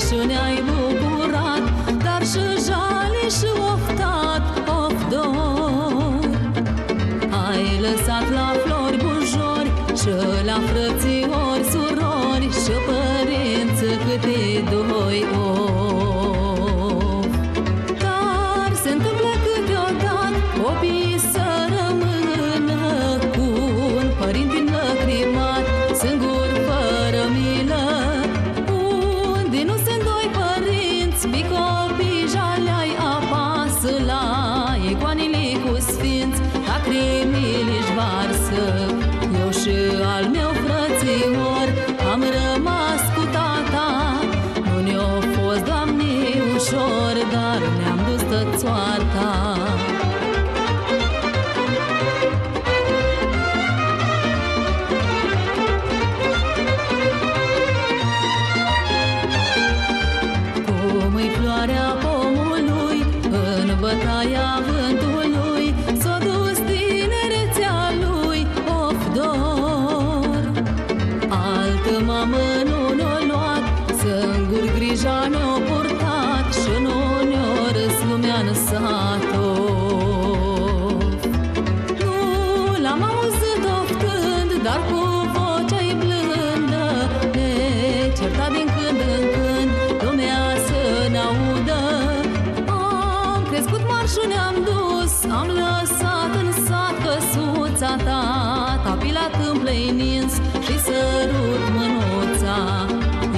Și ne-ai bucurat, dar și jale și oftat, of dor. Ai lăsat la flori bujori și la frățiori, surori și părinți câte doi of. Dar se întâmplă câteodată copiii să rămână cu un părinte înlăcrimat, singur fără milă. Copii jale-ai apasă la icoanele cu sfinți, lacrimile-și varsă. Eu și al meu frățior am rămas cu tata. Nu ne-a fost, Doamne, ușor, dar ne-am dus tot soarta. Bătaia vântului s-a dus tinerețea lui, of dor. Altă mamă nu ne-a luat, singur grija ne-a purtat și nu ne-a râs lumea în sat, of. Nu l-am auzit oftând, dar cu vocea-i blândă ne certa din când în când, lumea să ne audă. Și ne-am dus, am lăsat în sat căsuța ta, tapilat în plei nins și sărut mânuța.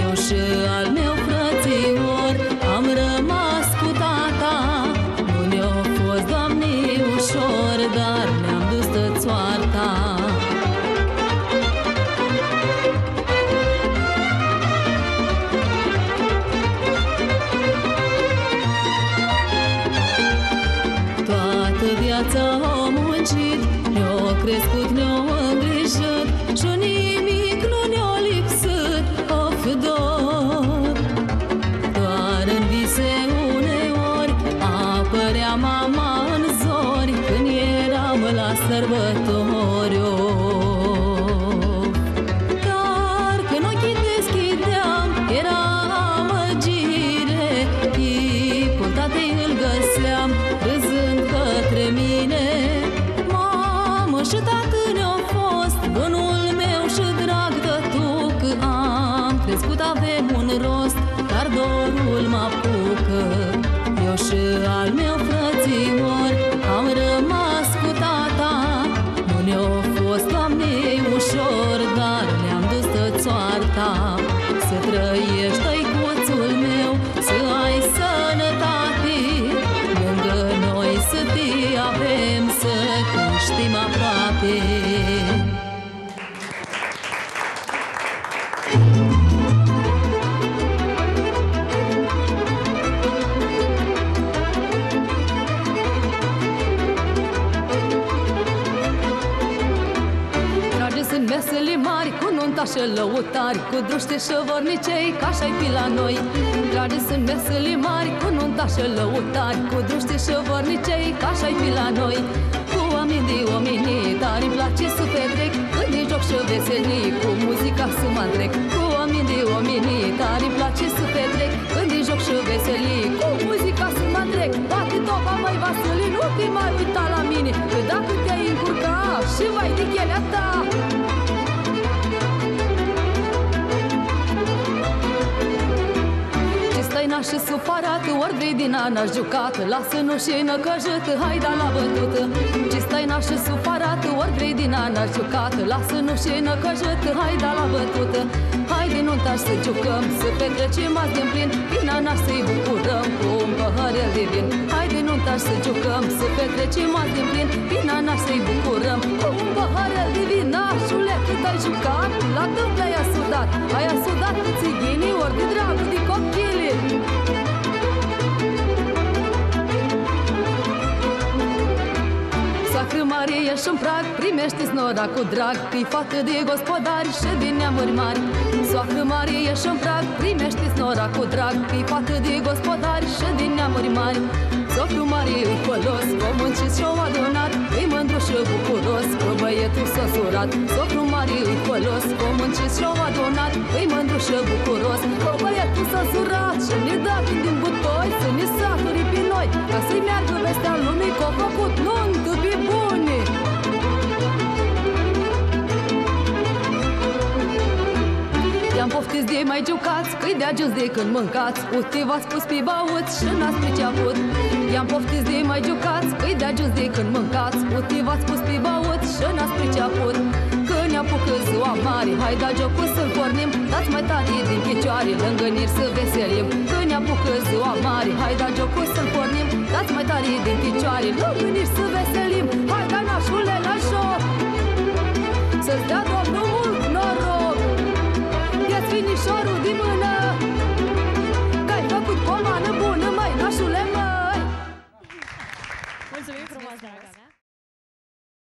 Eu și al meu frățior am rămas cu tata. Nu ne-a fost, Doamne, ușor, dar ne-am dus tot soarta. Viața a muncit, ne-a crescut, ne-a îngrijit și nimic nu ne-a lipsit, of dor. Doar în vise uneori apărea mama în zori, când eram la sărbători, of. Dar când ochii deschideam, era amăgire, chipul tatei îl găseam râzând către mine. Mamă și tată ne-a fost, bunul meu și drag tătuc. Am crescut, avem un rost, dar dorul mă apucă. Eu și al meu frățior am rămas cu tata. Nu ne-a fost, Doamne, ușor, dar ne-am dus tot soarta. Să trăiești, tăicuțul meu, să ai sănătate, lângă noi să te avem, să te știm aproape. Sunt mesele mari, cu nunta și lăutari, cu druște și vornicei, ca așa-i fi la noi. Dragi sunt mesele mari, cu nunta și lăutari, cu druște și vornicei, ca așa-i fi la noi. Cu oameni de oamenii, dar îmi place să petrec, când e joc și veselii, cu muzica să mă întrec. Cu oameni de oamenii, dar îmi place să petrec, când e joc și veselii, cu muzica să mă întrec. Bate topa, măi Vasile, nu te mai uita la mine, că dacă te-ai încurca și vai de chelea ta. Și supărată, ori vrei din ana jucată, lasă-nu și năcăjătă, hai da la bătută. Ce stai nașă supărată, ori vrei din ana jucată, lasă-nu și năcăjătă, hai da la bătută. Hai din nuntaș să jucăm, să petrecem azi din plin, din ana să-i bucurăm cu un păhărel de vin. Hai din nuntaș să jucăm, să petrecem azi din plin, din ana să-i bucurăm cu un păhărel de vin. Nașule, cât ai jucat, la tâmplă ai asudat, ai asudat cu țighinii, ori de dragul de cochile. S-a Soacră mare, ieși în prag, primește-ți nora cu drag, că-i fată de gospodari și din neamuri mari. Soacră mare, ieși în prag, primește-ți nora cu drag, că-i fată de gospodari și din neamuri mari. Socru mare îi folos, o muncit și-o adunat, îi mândru și bucuros, că băietul s-a surat. Socru mare îi folos, o muncit și-o adunat, îi mândru și bucuros, că băietul s-a surat. Și ne da când din butoi să ne saturi pe noi, ca să-i meargă vestea lumii că-o făcut nuntă pe bune. I-am poftit de mai jucați, că-i de ajuns de când mâncați, uite v-ați pus pe băuți și n-ați priceput. I-am poftit de mai jucați, că-i de ajuns de când mâncați, uite v-ați pus pe băuți și n-ați priceput. Că ne apucă ziua mare, hai da jocul să-l pornim, dați mai tare din picioare, lângă nir să veselim. Că ne apucă ziua mare, hai da jocul să-l pornim, dați mai tare din picioare, lângă nir să veselim. Hai da nașule la joc, să-ți dea Domnul mult noroc, ia-ți finișorul din mână